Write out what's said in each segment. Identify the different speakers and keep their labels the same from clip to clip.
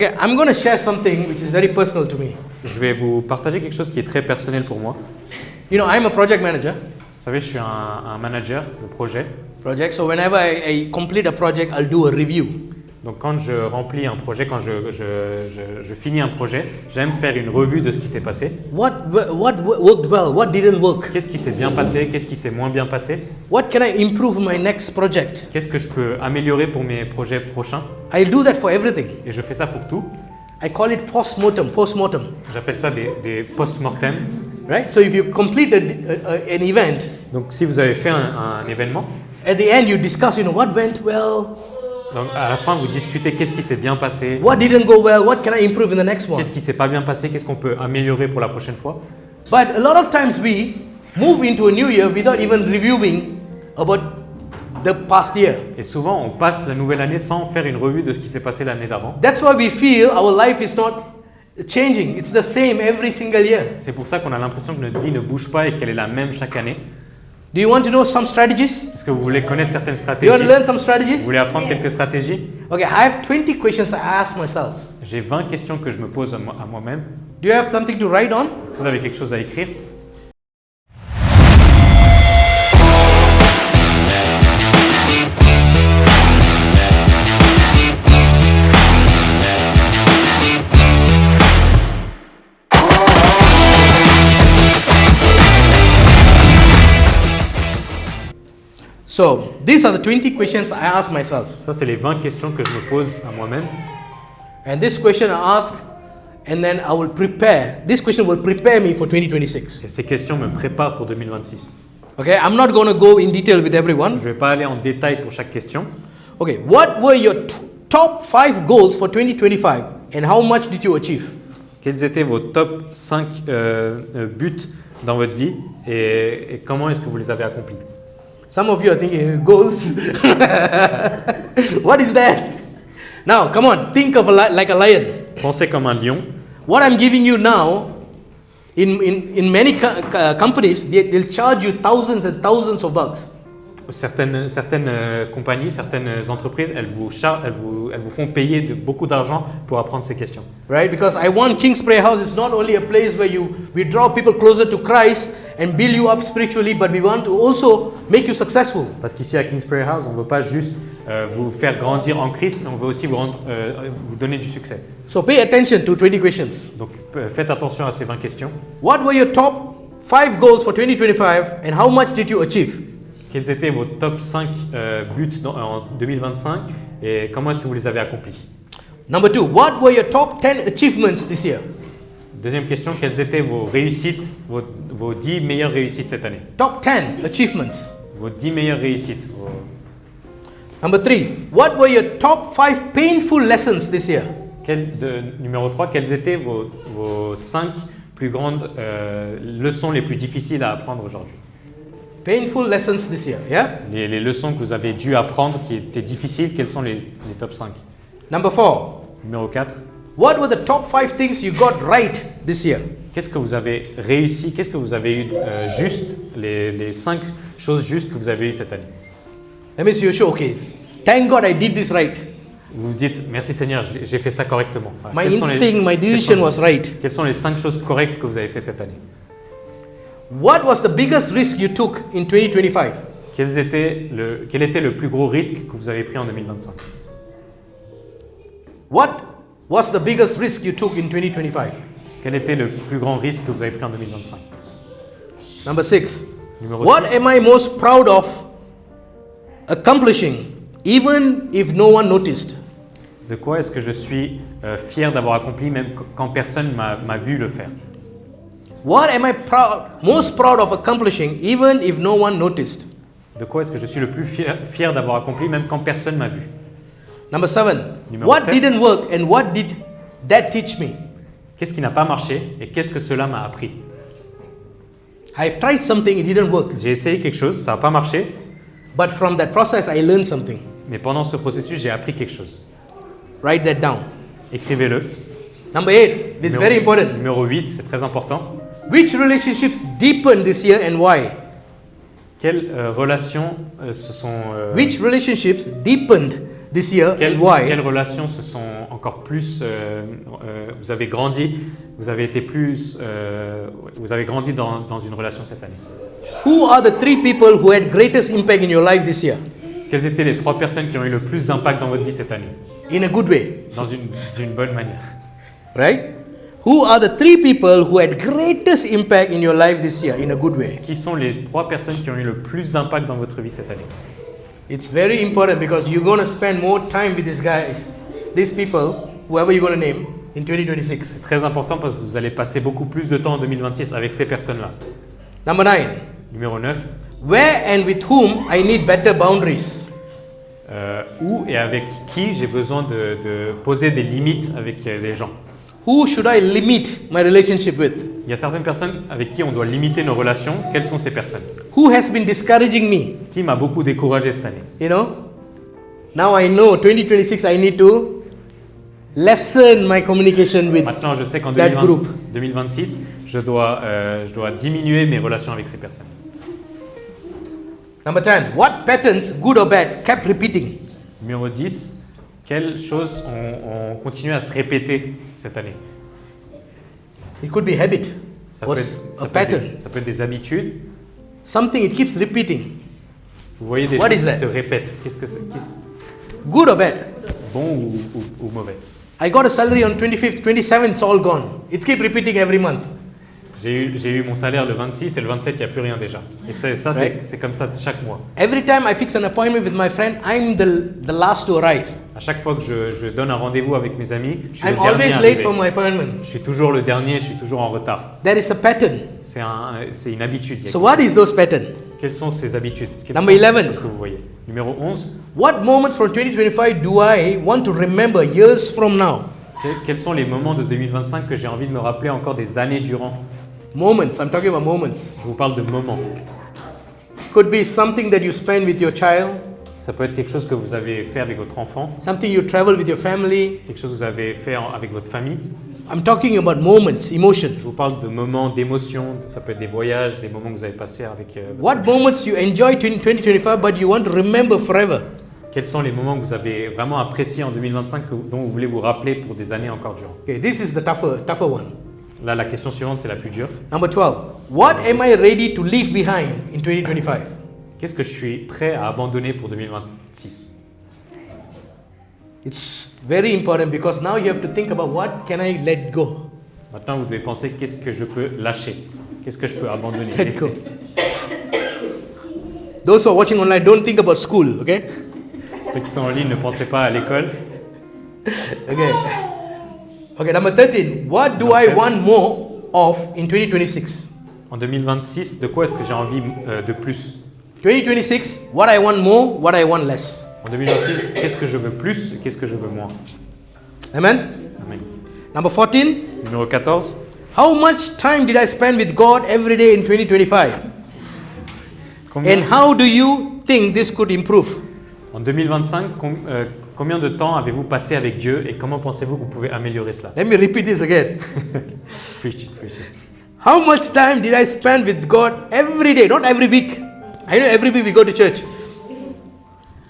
Speaker 1: Okay, I'm going to share something which is very personal to me.
Speaker 2: Je vais vous partager quelque chose qui est très personnel pour moi.
Speaker 1: You know, I'm a project manager.
Speaker 2: Vous savez, je suis un manager de projet.
Speaker 1: So whenever I complete a project, I'll do a review.
Speaker 2: Donc quand je remplis un projet, quand je finis un projet, j'aime faire une revue de ce qui s'est passé.
Speaker 1: What worked well? What didn't work?
Speaker 2: Qu'est-ce qui s'est bien passé? Qu'est-ce qui s'est moins bien passé?
Speaker 1: What can I improve in my next project?
Speaker 2: Qu'est-ce que je peux améliorer pour mes projets prochains?
Speaker 1: I'll do that for everything.
Speaker 2: Et je fais ça pour tout.
Speaker 1: I call it postmortem.
Speaker 2: J'appelle ça des post-mortem.
Speaker 1: Right? So if you complete an event,
Speaker 2: Donc si vous avez fait un événement,
Speaker 1: at the end you discuss, what went well,
Speaker 2: donc à la fin vous discutez qu'est-ce qui s'est bien passé,
Speaker 1: what didn't go well, what can I improve in the next one.
Speaker 2: qu'est-ce qui s'est pas bien passé, qu'est-ce qu'on peut améliorer pour la prochaine fois.
Speaker 1: But a lot of times we move into a new year without even reviewing about the past year.
Speaker 2: Et souvent on passe la nouvelle année sans faire une revue de ce qui s'est passé l'année d'avant.
Speaker 1: That's why we feel our life is not changing. It's the same every single year.
Speaker 2: C'est pour ça qu'on a l'impression que notre vie ne bouge pas et qu'elle est la même chaque année.
Speaker 1: Do you want to know some strategies?
Speaker 2: Est-ce que vous voulez connaître certaines
Speaker 1: You
Speaker 2: stratégies?
Speaker 1: want to learn some
Speaker 2: Vous
Speaker 1: strategies?
Speaker 2: voulez apprendre quelques stratégies?
Speaker 1: Okay, I have 20 questions I ask myself.
Speaker 2: J'ai 20 questions que je me pose à moi-même.
Speaker 1: Do you have something to write on?
Speaker 2: Est-ce que vous avez quelque chose à écrire?
Speaker 1: So, these are the 20 questions I ask myself.
Speaker 2: Ça, c'est les 20 questions que je me pose à moi-même.
Speaker 1: And this question I ask, and then I will prepare. This question will prepare me for 2026.
Speaker 2: Et ces questions me préparent pour 2026.
Speaker 1: Okay, I'm not going to go in detail with
Speaker 2: Je
Speaker 1: everyone.
Speaker 2: ne vais pas aller en détail pour chaque question.
Speaker 1: Okay, what were your top 5 goals for 2025 and how much did you achieve?
Speaker 2: Quels étaient vos top 5 buts dans votre vie et comment est-ce que vous les avez accomplis?
Speaker 1: Some of you are thinking, goals? What is that? Now, come on, think of like a lion.
Speaker 2: Pensez comme un lion.
Speaker 1: What I'm giving you now, in many companies, they'll charge you thousands and thousands of bucks.
Speaker 2: Certaines compagnies, certaines entreprises, elles vous font payer beaucoup d'argent pour apprendre ces questions.
Speaker 1: Right? Because I want King's Prayer House is not only a place where we draw people closer to Christ and build you up spiritually, but we want to also make you successful.
Speaker 2: Parce qu'ici à King's Prayer House, on ne veut pas juste vous faire grandir en Christ, mais on veut aussi vous donner du succès.
Speaker 1: So pay attention to 20 questions.
Speaker 2: Donc faites attention à ces 20 questions.
Speaker 1: What were your top 5 goals for 2025 and how much did you achieve?
Speaker 2: Quels étaient vos top 5 buts en 2025 et comment est-ce que vous les avez accomplis?
Speaker 1: Number 2, what were your top 10 achievements this year?
Speaker 2: Deuxième question, quelles étaient vos réussites, vos 10 meilleures réussites cette année?
Speaker 1: Top 10 achievements.
Speaker 2: Vos 10 meilleures réussites.
Speaker 1: Number 3, what were your top 5 painful lessons this year?
Speaker 2: Numéro 3, quelles étaient vos 5 plus grandes leçons les plus difficiles à apprendre aujourd'hui?
Speaker 1: Painful lessons this year, yeah?
Speaker 2: Les leçons que vous avez dû apprendre qui étaient difficiles, quelles sont les top 5?
Speaker 1: Number 4,
Speaker 2: Numéro 4,
Speaker 1: what were the top 5 things you got right this year?
Speaker 2: qu'est-ce que vous avez réussi, qu'est-ce que vous avez eu juste, les 5 choses justes que vous avez eues cette année?
Speaker 1: That means you're sure, okay, thank God I did this right.
Speaker 2: Vous vous dites, merci Seigneur, j'ai fait ça correctement.
Speaker 1: My instinct, my decision was right.
Speaker 2: Quelles sont les 5 choses correctes que vous avez fait cette année?
Speaker 1: What was the biggest risk you took in 2025?
Speaker 2: Quel était le plus gros risque que vous avez pris en 2025?
Speaker 1: What was the biggest risk you took in 2025?
Speaker 2: Quel était le plus grand risque que vous avez pris en 2025?
Speaker 1: Number 6,
Speaker 2: Numéro
Speaker 1: what
Speaker 2: 6.
Speaker 1: am I most proud of accomplishing even if no one noticed?
Speaker 2: De quoi est-ce que je suis fier d'avoir accompli même quand personne m'a vu le faire?
Speaker 1: What am I most proud of accomplishing even if no one noticed?
Speaker 2: De quoi est-ce que je suis le plus fier d'avoir accompli même quand personne m'a vu?
Speaker 1: Number 7,
Speaker 2: Numéro
Speaker 1: what
Speaker 2: 7.
Speaker 1: didn't work and what did that teach me?
Speaker 2: Qu'est-ce qui n'a pas marché et qu'est-ce que cela m'a appris?
Speaker 1: I've tried something, it didn't work.
Speaker 2: J'ai essayé quelque chose, ça n'a pas marché,
Speaker 1: But from that process, I learned something.
Speaker 2: mais pendant ce processus, j'ai appris quelque chose.
Speaker 1: Write that down.
Speaker 2: Écrivez-le.
Speaker 1: Number 8, this is very important.
Speaker 2: Numéro 8, c'est très important.
Speaker 1: Which relationships deepened this year and why?
Speaker 2: Quelles relations se sont
Speaker 1: Which relationships deepened this year
Speaker 2: Quelles
Speaker 1: and why?
Speaker 2: relations se sont encore plus... vous avez grandi, vous avez été plus... vous avez grandi dans une relation cette année.
Speaker 1: Who are the 3 people who had greatest impact in your life this year?
Speaker 2: Quelles étaient les 3 personnes qui ont eu le plus d'impact dans votre vie cette année?
Speaker 1: In a good way,
Speaker 2: D'une bonne manière.
Speaker 1: right? Who are the 3 people who had greatest impact in your life this year in a good way?
Speaker 2: Qui sont les 3 personnes qui ont eu le plus d'impact dans votre vie cette année?
Speaker 1: It's very important because you're going to spend more time with these guys, these people, whoever you're going to name, in 2026.
Speaker 2: C'est très important parce que vous allez passer beaucoup plus de temps en 2026 avec ces personnes-là.
Speaker 1: Number 9.
Speaker 2: Numéro 9.
Speaker 1: Where and with whom I need better boundaries.
Speaker 2: Où et avec qui j'ai besoin de poser des limites avec des gens.
Speaker 1: Who should I limit my relationship with?
Speaker 2: Il y a certaines personnes avec qui on doit limiter nos relations. Quelles sont ces personnes?
Speaker 1: Who has been discouraging me?
Speaker 2: Qui m'a beaucoup découragé cette année?
Speaker 1: You know? Now I know 2026 I need to lessen my communication with
Speaker 2: Maintenant, je sais qu'en
Speaker 1: that group.
Speaker 2: 2026, je dois diminuer mes relations avec ces personnes.
Speaker 1: Number 10. What patterns, good or bad, kept repeating?
Speaker 2: Numéro 10. Quelles choses ont continué à se répéter cette année?
Speaker 1: It could be habit
Speaker 2: Ça
Speaker 1: or
Speaker 2: peut
Speaker 1: a pattern.
Speaker 2: ça peut être des habitudes.
Speaker 1: Something it keeps repeating.
Speaker 2: Vous voyez des
Speaker 1: What
Speaker 2: choses
Speaker 1: is
Speaker 2: qui
Speaker 1: that?
Speaker 2: se répètent. Qu'est-ce que c'est?
Speaker 1: Good or bad?
Speaker 2: Bon ou mauvais?
Speaker 1: I got a salary on 25th, 27th, it's all gone. It keeps repeating every month.
Speaker 2: J'ai eu mon salaire le 26 et le 27, il n'y a plus rien déjà. Et ça,
Speaker 1: Right.
Speaker 2: c'est comme ça chaque mois.
Speaker 1: Every time I fix an appointment with my friend, I'm the last to arrive.
Speaker 2: À chaque fois que je donne un rendez-vous avec mes amis, je suis
Speaker 1: I'm
Speaker 2: le dernier
Speaker 1: always
Speaker 2: arrivé.
Speaker 1: late for my appointment.
Speaker 2: Je suis toujours le dernier, je suis toujours en retard.
Speaker 1: There is a pattern.
Speaker 2: C'est une habitude. Il y a
Speaker 1: So what is those patterns?
Speaker 2: Quelles sont ces habitudes? Quelles
Speaker 1: Number
Speaker 2: sont
Speaker 1: 11.
Speaker 2: les choses que vous voyez? Numéro 11.
Speaker 1: What moments from 2025 do I want to remember years from now?
Speaker 2: Quels sont les moments de 2025 que j'ai envie de me rappeler encore des années durant?
Speaker 1: Moments, I'm talking about moments.
Speaker 2: Je vous parle de moments.
Speaker 1: Could be something that you spend with your child,
Speaker 2: Ça peut être quelque chose que vous avez fait avec votre enfant,
Speaker 1: something you travel with your family.
Speaker 2: quelque chose que vous avez fait avec votre famille.
Speaker 1: I'm talking about moments, emotion.
Speaker 2: Je vous parle de moments d'émotion, ça peut être des voyages, des moments que vous avez passés avec...
Speaker 1: What moments you enjoy in 2025 but you want to remember forever?
Speaker 2: Quels sont les moments que vous avez vraiment appréciés en 2025 dont vous voulez vous rappeler pour des années encore durant?
Speaker 1: Okay, this is the tougher one.
Speaker 2: Là, la question suivante, c'est la plus dure.
Speaker 1: Number 12. What am I ready to leave behind in 2025?
Speaker 2: Qu'est-ce que je suis prêt à abandonner pour 2026?
Speaker 1: It's very important because now you have to think about what can I let go?
Speaker 2: Maintenant, vous devez penser qu'est-ce que je peux lâcher? Qu'est-ce que je peux abandonner?
Speaker 1: Let
Speaker 2: laisser?
Speaker 1: go. Those who are watching online, don't think about school, okay?
Speaker 2: Ceux qui sont en ligne, ne pensez pas à l'école.
Speaker 1: Okay. Okay, number 13. What do I want more of in 2026?
Speaker 2: En 2026, de quoi est-ce que j'ai envie de plus?
Speaker 1: 2026, what I want more, what I want less.
Speaker 2: En 2026, qu'est-ce que je veux plus et qu'est-ce que je veux moins?
Speaker 1: Amen?
Speaker 2: Amen.
Speaker 1: Number 14.
Speaker 2: Numéro 14.
Speaker 1: How much time did I spend with God every day in 2025? And how do you think this could improve?
Speaker 2: En 2025, combien de temps avez-vous passé avec Dieu et comment pensez-vous que vous pouvez améliorer cela?
Speaker 1: Let me repeat this again.
Speaker 2: Preach it, preach it.
Speaker 1: How much time did I spend with God every day, not every week? I know every week we go to church.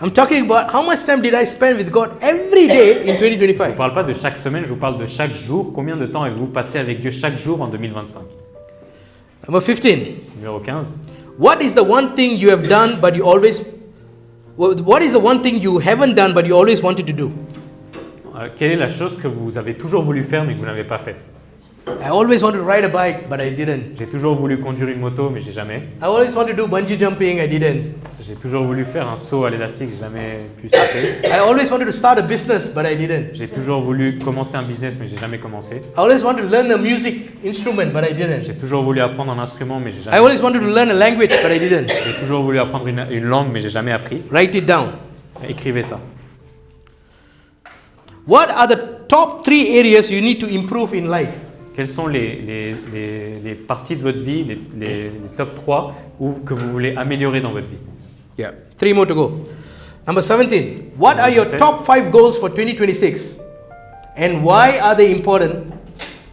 Speaker 1: I'm talking about how much time did I spend with God every day in
Speaker 2: Je ne
Speaker 1: 2025?
Speaker 2: parle pas de chaque semaine, je vous parle de chaque jour. Combien de temps avez-vous passé avec Dieu chaque jour en 2025?
Speaker 1: Number 15.
Speaker 2: Numéro 15.
Speaker 1: What is the one thing you have done but you always what is the one thing you haven't done but you always wanted to do?
Speaker 2: Quelle est la chose que vous avez toujours voulu faire mais que vous n'avez pas fait?
Speaker 1: I always wanted to ride a bike but I didn't.
Speaker 2: J'ai toujours voulu conduire une moto mais j'ai jamais.
Speaker 1: I always wanted to do bungee jumping, I didn't.
Speaker 2: J'ai toujours voulu faire un saut à l'élastique, j'ai jamais pu sauter.
Speaker 1: I always wanted to start a business but I didn't.
Speaker 2: J'ai toujours voulu commencer un business mais j'ai jamais commencé.
Speaker 1: I always wanted to learn a music instrument but I didn't.
Speaker 2: J'ai toujours voulu apprendre un instrument mais j'ai
Speaker 1: I
Speaker 2: jamais.
Speaker 1: always wanted to learn a language but I didn't.
Speaker 2: J'ai toujours voulu apprendre une langue mais j'ai jamais appris.
Speaker 1: Write it down.
Speaker 2: Écrivez ça.
Speaker 1: What are the top 3 areas you need to improve in life?
Speaker 2: Quelles sont les parties de votre vie, les top 3 que vous voulez améliorer dans votre vie?
Speaker 1: Yeah, 3 more to go. Number 17. What are your
Speaker 2: Number
Speaker 1: top 5 goals for 2026? And why are they important?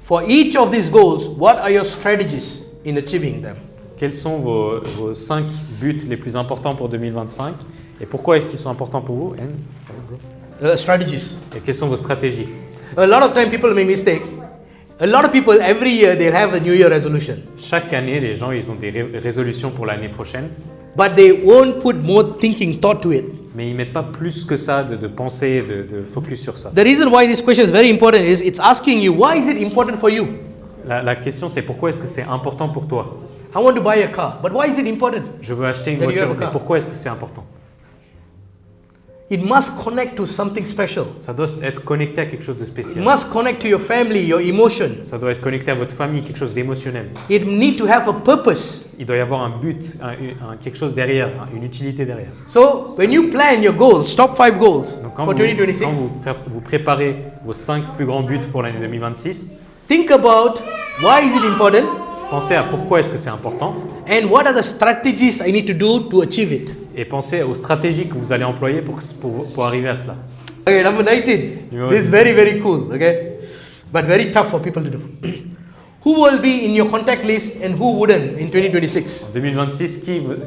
Speaker 1: For each of these goals, what are your strategies in achieving them?
Speaker 2: Quels sont vos 5 buts les plus importants pour 2025? Et pourquoi est-ce qu'ils sont importants pour vous?
Speaker 1: Strategies.
Speaker 2: Et quelles sont vos stratégies?
Speaker 1: A lot of time people make mistake. A lot of people every year they'll have a New Year resolution,
Speaker 2: Chaque année, les gens ils ont des résolutions pour l'année prochaine,
Speaker 1: but they won't put more thinking thought to it.
Speaker 2: mais ils mettent pas plus que ça de pensée, de focus sur ça.
Speaker 1: The reason why this question is very important is it's asking you, why is it important for you?
Speaker 2: La question c'est pourquoi est-ce que c'est important pour toi?
Speaker 1: I want to buy a car, but why is it important?
Speaker 2: Je veux acheter une
Speaker 1: Then you
Speaker 2: voiture,
Speaker 1: have a
Speaker 2: mais
Speaker 1: car.
Speaker 2: pourquoi est-ce que c'est important?
Speaker 1: It must connect to something special.
Speaker 2: Ça doit être connecté à quelque chose de
Speaker 1: It
Speaker 2: spécial.
Speaker 1: must connect to your family, your emotion.
Speaker 2: Ça doit être connecté à votre famille, quelque chose d'émotionnel.
Speaker 1: It need to have a purpose.
Speaker 2: Il doit y avoir un but, quelque chose derrière, une utilité derrière.
Speaker 1: So when you plan your goals, top 5 goals
Speaker 2: Donc quand
Speaker 1: for
Speaker 2: vous
Speaker 1: 2026,
Speaker 2: vous préparez vos 5 plus grands buts pour l'année 2026,
Speaker 1: think about why is it important
Speaker 2: pensez à pourquoi est-ce que c'est important
Speaker 1: and what are the strategies I need to do to achieve it.
Speaker 2: et pensez aux stratégies que vous allez employer pour arriver à cela.
Speaker 1: Okay, number 19.
Speaker 2: You
Speaker 1: This is very, very cool, okay? But very tough for people to do. Who will be in your contact list and who wouldn't in 2026?
Speaker 2: En 2026,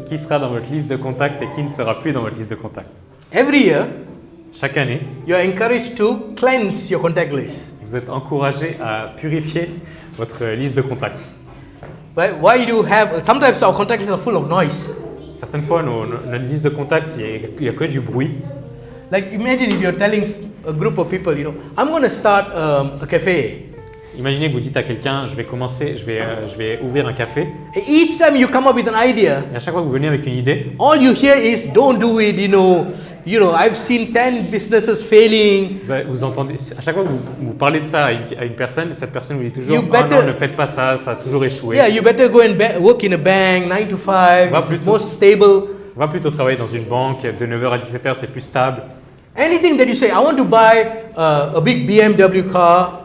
Speaker 2: qui sera dans votre liste de contacts et qui ne sera plus dans votre liste de contacts?
Speaker 1: Every year,
Speaker 2: Chaque année,
Speaker 1: you're encouraged to cleanse your contact list.
Speaker 2: vous êtes encouragé à purifier votre liste de contacts.
Speaker 1: But why do you have, sometimes our contact lists are full of noise.
Speaker 2: Certaines fois, notre liste de contacts, il n'y a que du bruit.
Speaker 1: Like imagine if you're telling a group of people, I'm going to start a cafe.
Speaker 2: Imaginez que vous dites à quelqu'un, je vais ouvrir un café.
Speaker 1: And each time you come up with an idea,
Speaker 2: Et à chaque fois que vous venez avec une idée,
Speaker 1: all you hear is, don't do it, I've seen 10 businesses failing.
Speaker 2: vous entendez, à chaque fois que vous parlez de ça à une personne, cette personne vous dit toujours,
Speaker 1: You
Speaker 2: ah
Speaker 1: better-
Speaker 2: non, ne faites pas ça, ça a toujours échoué.
Speaker 1: Yeah, you better go and work in a bank, 9 to 5,
Speaker 2: Va
Speaker 1: it's
Speaker 2: plutôt-
Speaker 1: more stable.
Speaker 2: Va plutôt travailler dans une banque, de 9h à 17h, c'est plus stable.
Speaker 1: Anything that you say, I want to buy a big BMW car,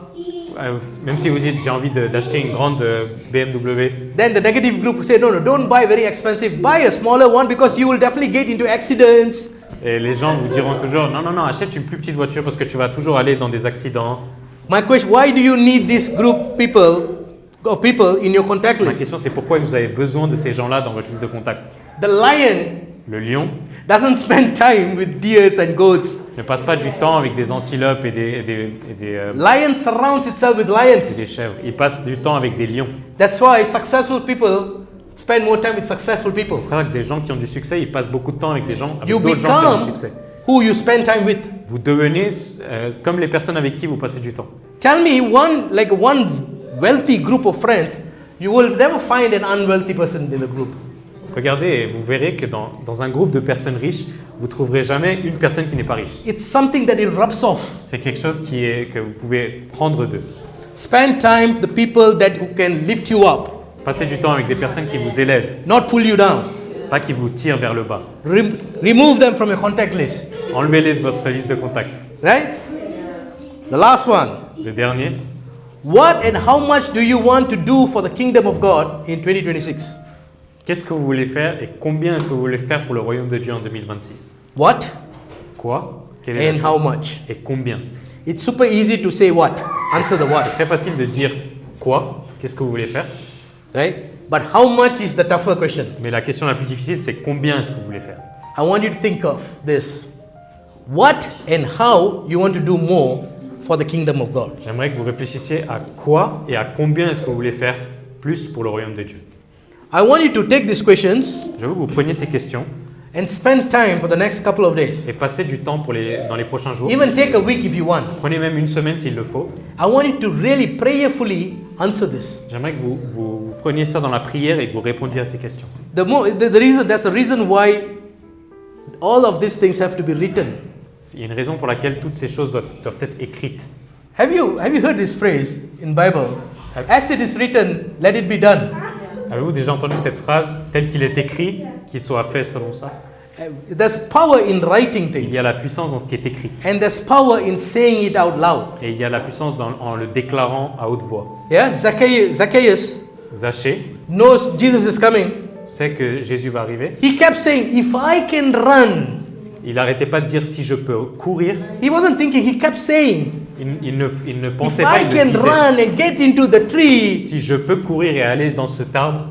Speaker 2: Même si vous dites, j'ai envie d'acheter une grande BMW,
Speaker 1: then the negative group will say, no, don't buy very expensive, buy a smaller one because you will definitely get into accidents.
Speaker 2: et les gens vous diront toujours, non, achète une plus petite voiture parce que tu vas toujours aller dans des accidents.
Speaker 1: My question, why do you need this group of people in your contact
Speaker 2: Ma
Speaker 1: list?
Speaker 2: question, c'est pourquoi vous avez besoin de ces gens-là dans votre liste de contacts?
Speaker 1: The lion
Speaker 2: Le lion
Speaker 1: doesn't spend time with deers and goats.
Speaker 2: ne passe pas du temps avec des antilopes et
Speaker 1: Lion surrounds itself with lions.
Speaker 2: des chèvres. Il passe du temps avec des lions.
Speaker 1: That's why successful people spend more time with successful people.
Speaker 2: C'est pour ça que des gens qui ont du succès, ils passent beaucoup de temps avec des gens, avec
Speaker 1: You
Speaker 2: d'autres gens qui ont du
Speaker 1: become
Speaker 2: succès.
Speaker 1: who you spend time with.
Speaker 2: Vous devenez comme les personnes avec qui vous passez du temps.
Speaker 1: Tell me one wealthy group of friends, you will never find an unwealthy person in the group.
Speaker 2: Regardez et vous verrez que dans un groupe de personnes riches, vous trouverez jamais une personne qui n'est pas riche.
Speaker 1: It's something that it rubs off.
Speaker 2: C'est quelque chose que vous pouvez prendre d'eux.
Speaker 1: Spend time with the people who can lift you up,
Speaker 2: Passez du temps avec des personnes qui vous élèvent,
Speaker 1: not pull you down.
Speaker 2: pas qui vous tirent vers le bas.
Speaker 1: Remove them from your contact list.
Speaker 2: Enlevez-les de votre liste de contacts.
Speaker 1: Right? The last one.
Speaker 2: Le dernier,
Speaker 1: What and how much do you want to do for the kingdom of God in 2026?
Speaker 2: qu'est-ce que vous voulez faire et combien est-ce que vous voulez faire pour le royaume de Dieu en 2026?
Speaker 1: What
Speaker 2: Quoi? Quelle est la
Speaker 1: and
Speaker 2: chose?
Speaker 1: how much?
Speaker 2: Et combien?
Speaker 1: It's super easy to say what. Answer the
Speaker 2: C'est
Speaker 1: what.
Speaker 2: très facile de dire quoi, qu'est-ce que vous voulez faire,
Speaker 1: Right? But how much is the tougher question?
Speaker 2: mais la question la plus difficile, c'est combien est-ce que vous voulez faire?
Speaker 1: I want you to think of this. What and how you want to do more for the kingdom of God.
Speaker 2: J'aimerais que vous réfléchissiez à quoi et à combien est-ce que vous voulez faire plus pour le royaume de Dieu.
Speaker 1: I want you to take these questions
Speaker 2: Je veux que vous preniez ces questions
Speaker 1: and spend time for the next couple of days.
Speaker 2: et passez du temps dans les prochains jours.
Speaker 1: Even take a week if you want.
Speaker 2: Prenez même une semaine s'il le faut.
Speaker 1: I want you to really prayerfully answer this.
Speaker 2: J'aimerais que vous preniez ça dans la prière et que vous répondiez à ces questions.
Speaker 1: That's the reason why all of these things have to be written.
Speaker 2: Il y a une raison pour laquelle toutes ces choses doivent être écrites.
Speaker 1: Have you heard this phrase in Bible? As it is written, let it be done.
Speaker 2: Avez-vous déjà entendu cette phrase, tel qu'il est écrit, qu'il soit fait selon ça?
Speaker 1: There's power in writing
Speaker 2: Il
Speaker 1: things.
Speaker 2: y a la puissance dans ce qui est écrit.
Speaker 1: And there's power in saying it out loud.
Speaker 2: Et il y a la puissance en le déclarant à haute voix.
Speaker 1: Yeah, Zacchaeus
Speaker 2: Zachée
Speaker 1: knows Jesus is coming.
Speaker 2: sait que Jésus va arriver.
Speaker 1: He kept saying, if I can run.
Speaker 2: Il n'arrêtait pas de dire si je peux courir.
Speaker 1: He wasn't thinking, he kept saying,
Speaker 2: Il ne
Speaker 1: if
Speaker 2: pensait pas,
Speaker 1: I
Speaker 2: il le
Speaker 1: can
Speaker 2: disait.
Speaker 1: run and get into the tree.
Speaker 2: Si je peux courir et aller dans cet arbre,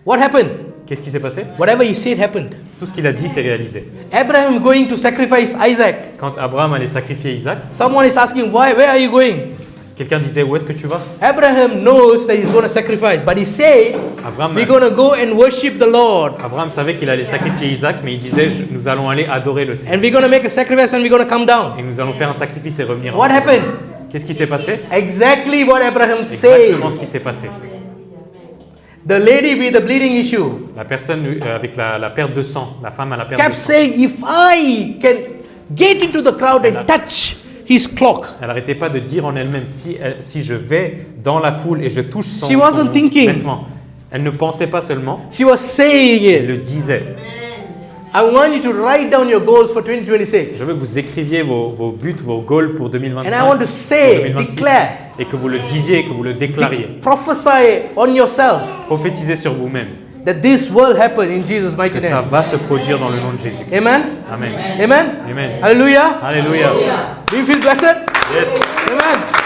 Speaker 1: What happened?
Speaker 2: Qu'est-ce qui s'est passé?
Speaker 1: Whatever he said happened.
Speaker 2: Tout ce qu'il a dit s'est réalisé.
Speaker 1: Abraham going to sacrifice Isaac.
Speaker 2: Quand Abraham allait sacrifier Isaac,
Speaker 1: Someone is asking, why? Where are you going?
Speaker 2: quelqu'un disait où est-ce que tu vas?
Speaker 1: Abraham knows that he's going to sacrifice, but he said,
Speaker 2: Abraham,
Speaker 1: we're going to go and worship the Lord.
Speaker 2: Abraham savait qu'il allait sacrifier Isaac, mais il disait nous allons aller adorer le Seigneur.
Speaker 1: And we're going to make a sacrifice and we're going to come down.
Speaker 2: Et nous allons faire un sacrifice et revenir.
Speaker 1: What happened?
Speaker 2: Qu'est-ce qui s'est passé?
Speaker 1: Exactly what Abraham
Speaker 2: Exactement
Speaker 1: said.
Speaker 2: ce qui s'est passé.
Speaker 1: The lady with the bleeding issue
Speaker 2: La personne avec la perte de sang, la femme à la perte
Speaker 1: kept
Speaker 2: de sang,
Speaker 1: saying, if I can get into the crowd and touch his cloak.
Speaker 2: elle n'arrêtait pas de dire en elle-même si je vais dans la foule et je touche son
Speaker 1: She wasn't thinking.
Speaker 2: vêtement. Elle ne pensait pas seulement,
Speaker 1: She was saying
Speaker 2: elle
Speaker 1: it.
Speaker 2: le disait.
Speaker 1: I want you to write down your goals for 2026.
Speaker 2: Je veux que vous écriviez vos buts, vos goals pour 2025,
Speaker 1: And I want to say,
Speaker 2: pour 2026,
Speaker 1: declare,
Speaker 2: et que vous le disiez, que vous le déclariez.
Speaker 1: prophesy on yourself
Speaker 2: Prophétisez sur vous-même
Speaker 1: that this will happen in Jesus' mighty
Speaker 2: que ça
Speaker 1: name.
Speaker 2: va se produire dans le nom de Jésus.
Speaker 1: Amen?
Speaker 2: Amen.
Speaker 1: Amen?
Speaker 2: Amen.
Speaker 1: Hallelujah?
Speaker 2: Alléluia.
Speaker 1: Do you feel blessed?
Speaker 2: Yes.
Speaker 1: Amen.